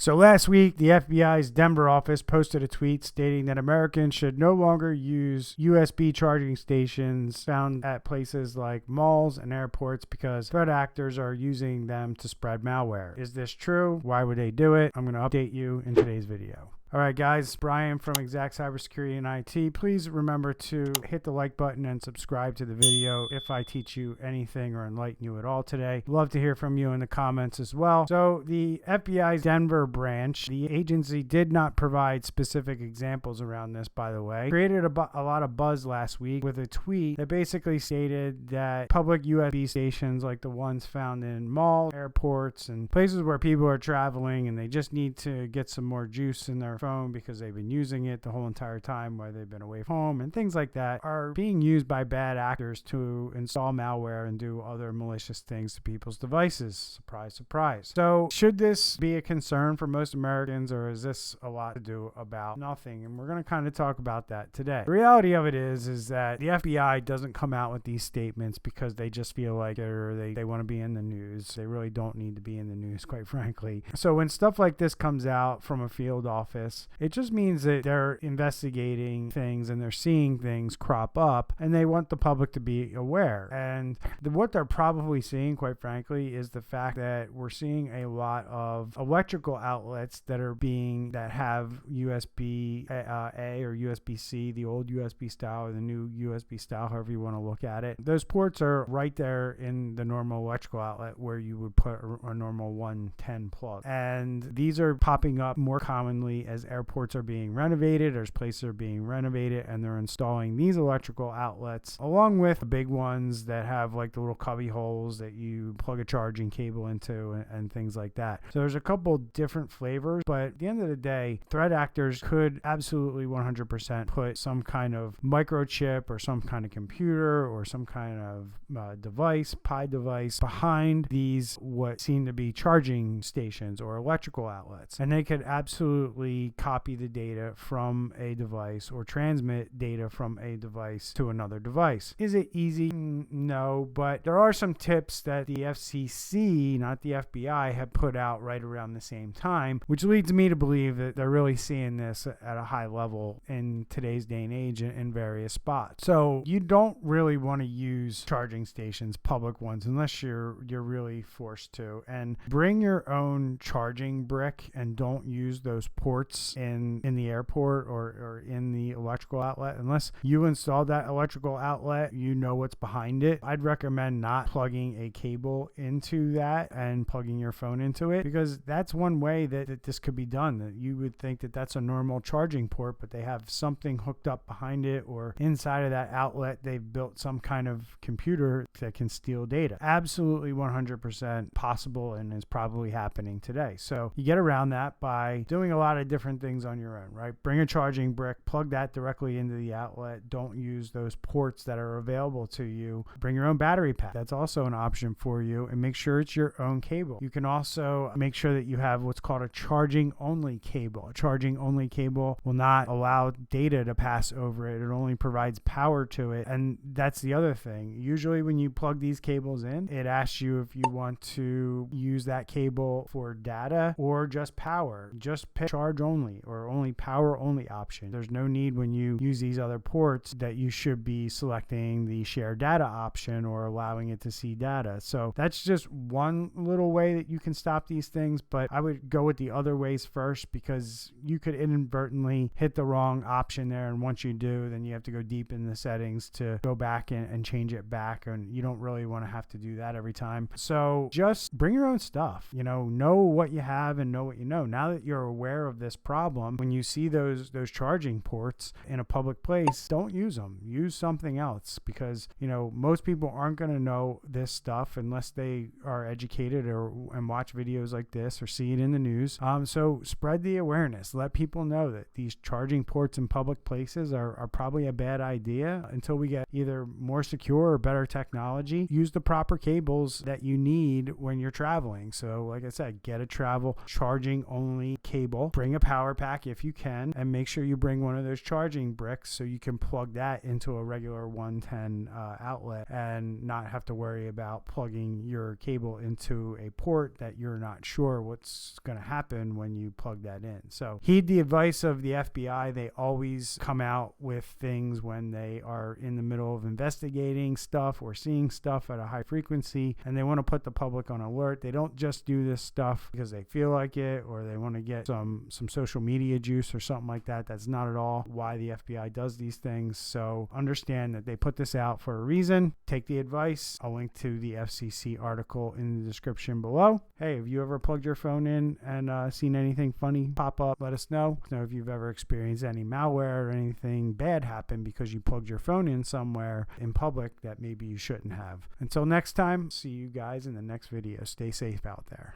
So last week, the FBI's Denver office posted a tweet stating that Americans should no longer use USB charging stations found at places like malls and airports because threat actors are using them to spread malware. Is this true? Why would they do it? I'm going to update you in today's video. All right, guys, Brian from Exact Cybersecurity and IT. Please remember to hit the like button and subscribe to the video if I teach you anything or enlighten you at all today. Love to hear from you in the comments as well. So the FBI's Denver branch, the agency did not provide specific examples around this, by the way. Created a lot of buzz last week with a tweet that basically stated that public USB stations like the ones found in malls, airports, and places where people are traveling and they just need to get some more juice in their phone because they've been using it the whole entire time while they've been away from home and things like that are being used by bad actors to install malware and do other malicious things to people's devices. Surprise, surprise. So should this be a concern for most Americans, or is this a lot to do about nothing? And we're going to kind of talk about that today. The reality of it is that the FBI doesn't come out with these statements because they just feel like it or they want to be in the news. They really don't need to be in the news, quite frankly. So when stuff like this comes out from a field office, it just means that they're investigating things and they're seeing things crop up and they want the public to be aware. And what they're probably seeing, quite frankly, is the fact that we're seeing a lot of electrical outlets that have USB A or USB-C, the old USB style or the new USB style, however you want to look at it. Those ports are right there in the normal electrical outlet where you would put a normal 110 plug. And these are popping up more commonly as airports are being renovated, or places are being renovated, and they're installing these electrical outlets along with the big ones that have like the little cubby holes that you plug a charging cable into and things like that. So there's a couple different flavors, but at the end of the day, threat actors could absolutely 100% put some kind of microchip or some kind of computer or some kind of device, PI device, behind these what seem to be charging stations or electrical outlets, and they could absolutely copy the data from a device or transmit data from a device to another device. Is it easy? No, but there are some tips that the FCC, not the FBI, have put out right around the same time, which leads me to believe that they're really seeing this at a high level in today's day and age in various spots. So you don't really want to use charging stations, public ones, unless you're really forced to. And bring your own charging brick and don't use those ports in the airport or in the electrical outlet. Unless you installed that electrical outlet, you know what's behind it. I'd recommend not plugging a cable into that and plugging your phone into it, because that's one way that this could be done. That you would think that that's a normal charging port, but they have something hooked up behind it, or inside of that outlet they've built some kind of computer that can steal data. Absolutely 100% possible, and is probably happening today. So you get around that by doing a lot of different things on your own, right? Bring a charging brick, plug that directly into the outlet. Don't use those ports that are available to you. Bring your own battery pack. That's also an option for you, and make sure it's your own cable. You can also make sure that you have what's called a charging only cable. A charging only cable will not allow data to pass over it. It only provides power to it. And that's the other thing. Usually when you plug these cables in, it asks you if you want to use that cable for data or just power. Just pick charge only or only power only option. There's no need when you use these other ports that you should be selecting the share data option or allowing it to see data. So that's just one little way that you can stop these things, but I would go with the other ways first, because you could inadvertently hit the wrong option there, and once you do, then you have to go deep in the settings to go back and change it back, and you don't really want to have to do that every time. So just bring your own stuff, know what you have and know what you know. Now that you're aware of this problem, when you see those charging ports in a public place, don't use them. Use something else, because most people aren't going to know this stuff unless they are educated and watch videos like this or see it in the news. So spread the awareness. Let people know that these charging ports in public places are probably a bad idea until we get either more secure or better technology. Use the proper cables that you need when you're traveling. So like I said, get a travel charging only cable. Bring a power pack if you can, and make sure you bring one of those charging bricks so you can plug that into a regular 110 outlet and not have to worry about plugging your cable into a port that you're not sure what's going to happen when you plug that in. So heed the advice of the FBI. They always come out with things when they are in the middle of investigating stuff or seeing stuff at a high frequency, and they want to put the public on alert. They don't just do this stuff because they feel like it or they want to get some social media juice or something like that. That's not at all why the FBI does these things. So understand that they put this out for a reason. Take the advice. I'll link to the FCC article in the description below. Hey, have you ever plugged your phone in and seen anything funny pop up? Let us know. If you've ever experienced any malware or anything bad happen because you plugged your phone in somewhere in public that maybe you shouldn't have. Until next time, see you guys in the next video. Stay safe out there.